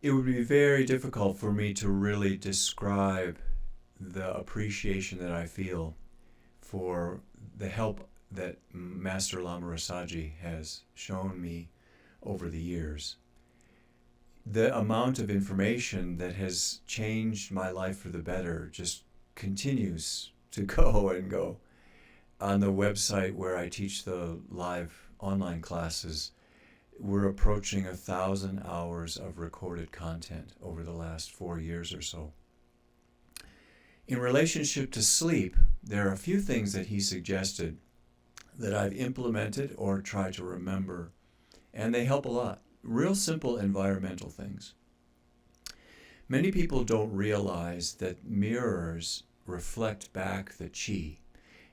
It would be very difficult for me to really describe the appreciation that I feel for the help that Master Lama Rasaji has shown me over the years. The amount of information that has changed my life for the better just continues to go and go. On the website where I teach the live online classes, we're approaching 1,000 hours of recorded content over the last 4 years or so. In relationship to sleep, there are a few things that he suggested that I've implemented or tried to remember, and they help a lot. Real simple environmental things. Many people don't realize that mirrors reflect back the chi,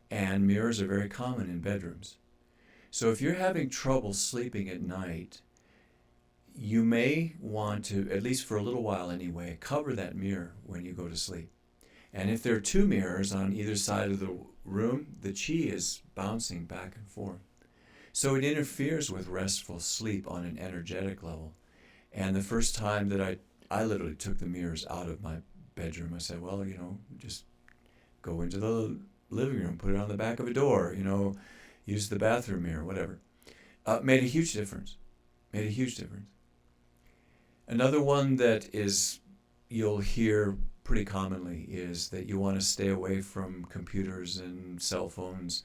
and mirrors are very common in bedrooms. So if you're having trouble sleeping at night, you may want to, at least for a little while anyway, cover that mirror when you go to sleep. And if there are two mirrors on either side of the room, the chi is bouncing back and forth. So it interferes with restful sleep on an energetic level. And the first time that I literally took the mirrors out of my bedroom, I said, well, just go into the living room, put it on the back of a door, use the bathroom mirror, whatever. Made a huge difference. Made a huge difference. Another one that you'll hear pretty commonly is that you want to stay away from computers and cell phones,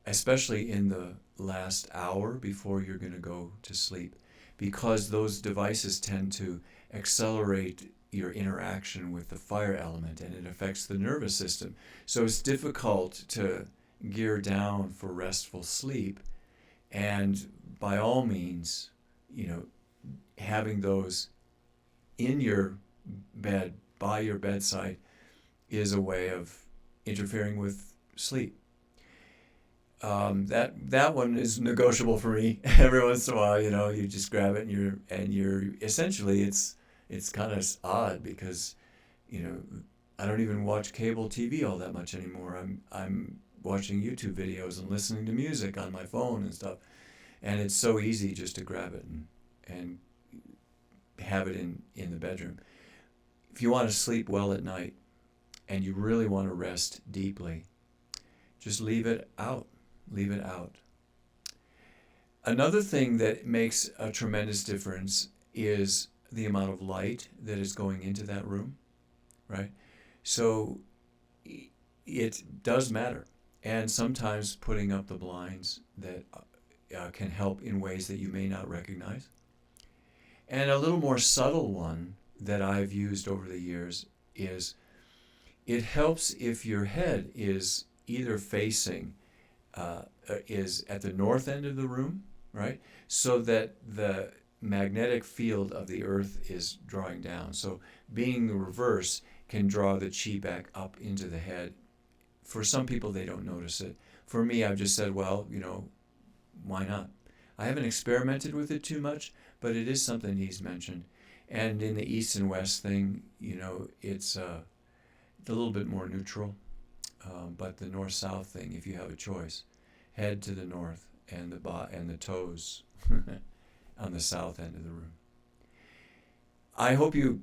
especially in the last hour before you're going to go to sleep, because those devices tend to accelerate your interaction with the fire element, and it affects the nervous system. So it's difficult to gear down for restful sleep, and by all means, having those in your bed, by your bedside, is a way of interfering with sleep. That one is negotiable for me. Every once in a while, you just grab it and you're essentially it's kind of odd because, I don't even watch cable TV all that much anymore. I'm watching YouTube videos and listening to music on my phone and stuff, and it's so easy just to grab it and have it in the bedroom. If you want to sleep well at night and you really want to rest deeply, just leave it out. Leave it out. Another thing that makes a tremendous difference is the amount of light that is going into that room, right? So it does matter. And sometimes putting up the blinds that can help in ways that you may not recognize. And a little more subtle one that I've used over the years is it helps if your head is either facing is at the north end of the room, right? So that the magnetic field of the earth is drawing down. So being the reverse can draw the chi back up into the head. For some people, they don't notice it. For me, I've just said, well, why not? I haven't experimented with it too much, but it is something he's mentioned. And in the east and west thing, it's a little bit more neutral. But the north-south thing, if you have a choice, head to the north and the toes on the south end of the room. I hope you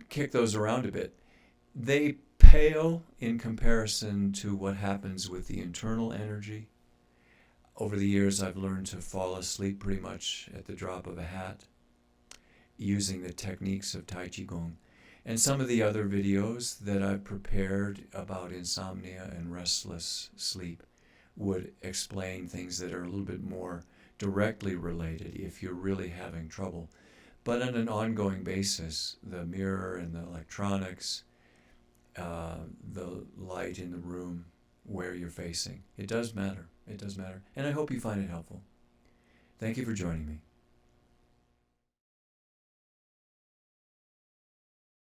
kick those around a bit. They pale in comparison to what happens with the internal energy. Over the years, I've learned to fall asleep pretty much at the drop of a hat using the techniques of Tai Chi Gung. And some of the other videos that I've prepared about insomnia and restless sleep would explain things that are a little bit more directly related if you're really having trouble. But on an ongoing basis, the mirror and the electronics, the light in the room where you're facing, it does matter. It does matter. And I hope you find it helpful. Thank you for joining me.